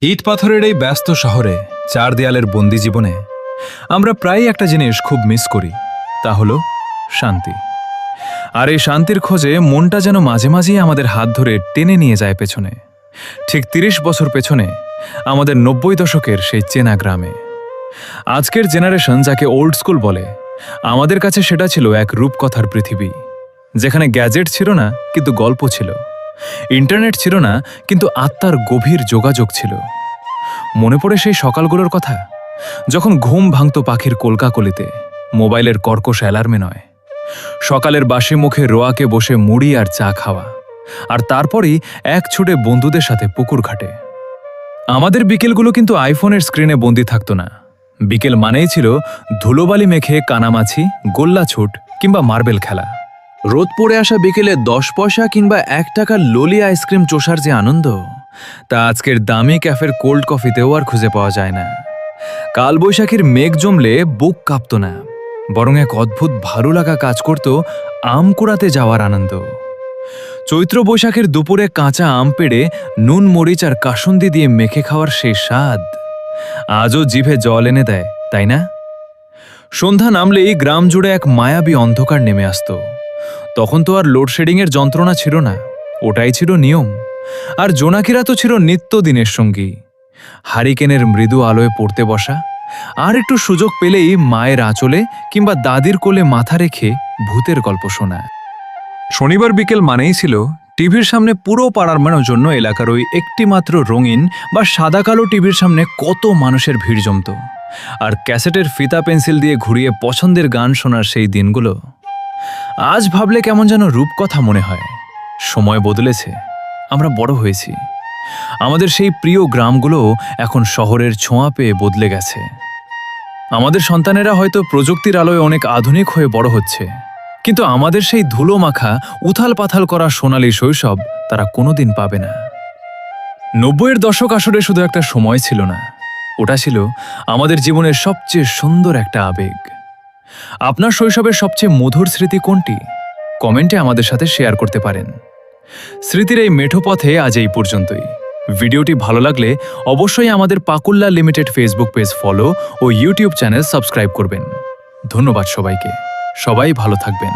ইট পাথরের এই ব্যস্ত শহরে চার দেয়ালের বন্দি জীবনে আমরা প্রায়ই একটা জিনিস খুব মিস করি, তা হলো শান্তি। আর এই শান্তির খোঁজে মনটা যেন মাঝে মাঝেই আমাদের হাত ধরে টেনে নিয়ে যায় পেছনে, ঠিক ৩০ বছর পেছনে, আমাদের ৯০ দশকের সেই চেনা গ্রামে। আজকের জেনারেশন যাকে ওল্ড স্কুল বলে, আমাদের কাছে সেটা ছিল এক রূপকথার পৃথিবী, যেখানে গ্যাজেট ছিল না কিন্তু গল্প ছিল, ইন্টারনেট ছিল না কিন্তু আত্মার গভীর যোগাযোগ ছিল। মনে পড়ে সেই সকালগুলোর কথা, যখন ঘুম ভাঙত পাখির কলকাকলিতে, মোবাইলের কর্কশ অ্যালার্মে নয়। সকালের বাসি মুখে রোয়াকে বসে মুড়ি আর চা খাওয়া, আর তারপরই এক ছুটে বন্ধুদের সাথে পুকুর ঘাটে। আমাদের বিকেলগুলো কিন্তু আইফোনের স্ক্রিনে বন্দি থাকতো না। বিকেল মানেই ছিল ধুলোবালি মেখে কানামাছি, গোল্লা ছুট কিংবা মার্বেল খেলা। রোদ পড়ে আসা বিকেলে ১০ পয়সা কিংবা ১ টাকার ললি আইসক্রিম চোষার যে আনন্দ, তা আজকের দামি ক্যাফের কোল্ড কফিতেও আর খুঁজে পাওয়া যায় না। কালবৈশাখীর মেঘ জমলে বুক কাঁপত না, বরং এক অদ্ভুত ভালো লাগা কাজ করত আম কুড়াতে যাওয়ার আনন্দ। চৈত্র বৈশাখের দুপুরে কাঁচা আম পেড়ে নুন মরিচ আর কাসুন্দি দিয়ে মেখে খাওয়ার সেই স্বাদ আজও জিভে জল এনে দেয়, তাই না? সন্ধ্যা নামলেই গ্রাম জুড়ে এক মায়াবী অন্ধকার নেমে আসত। তখন তো আর লোডশেডিংয়ের যন্ত্রণা ছিল না, ওটাই ছিল নিয়ম। আর জোনাকিরা তো ছিল নিত্যদিনের সঙ্গী। হারিকেনের মৃদু আলোয় পড়তে বসা, আর একটু সুযোগ পেলেই মায়ের আঁচলে কিংবা দাদির কোলে মাথা রেখে ভূতের গল্প শোনা। শনিবার বিকেল মানেই ছিল টিভির সামনে পুরো পাড়ার জন্য এলাকার ওই একটি মাত্র রঙিন বা সাদা কালো টিভির সামনে কত মানুষের ভিড় জমত, আর ক্যাসেটের ফিতা পেন্সিল দিয়ে ঘুরিয়ে পছন্দের গান শোনার সেই দিনগুলো আজ ভাবলে কেমন যেন রূপকথা মনে হয়। সময় বদলেছে, আমরা বড় হয়েছি, আমাদের সেই প্রিয় গ্রামগুলো এখন শহরের ছোঁয়া পেয়ে বদলে গেছে। আমাদের সন্তানেরা হয়তো প্রযুক্তির আলোয় অনেক আধুনিক হয়ে বড় হচ্ছে, কিন্তু আমাদের সেই ধুলো মাখা উথাল পাথাল করা সোনালী শৈশব তারা কোনোদিন পাবে না। ৯০-এর দশক আসলে শুধু একটা সময় ছিল না, ওটা ছিল আমাদের জীবনের সবচেয়ে সুন্দর একটা আবেগ। আপনার শৈশবের সবচেয়ে মধুর স্মৃতি কোনটি? কমেন্টে আমাদের সাথে শেয়ার করতে পারেন। স্মৃতির এই মেঠো পথে আজ এই পর্যন্তই। ভিডিওটি ভালো লাগলে অবশ্যই আমাদের Pakulla limited Facebook page follow ও ইউটিউব চ্যানেল সাবস্ক্রাইব করবেন। ধন্যবাদ সবাইকে, সবাই ভালো থাকবেন।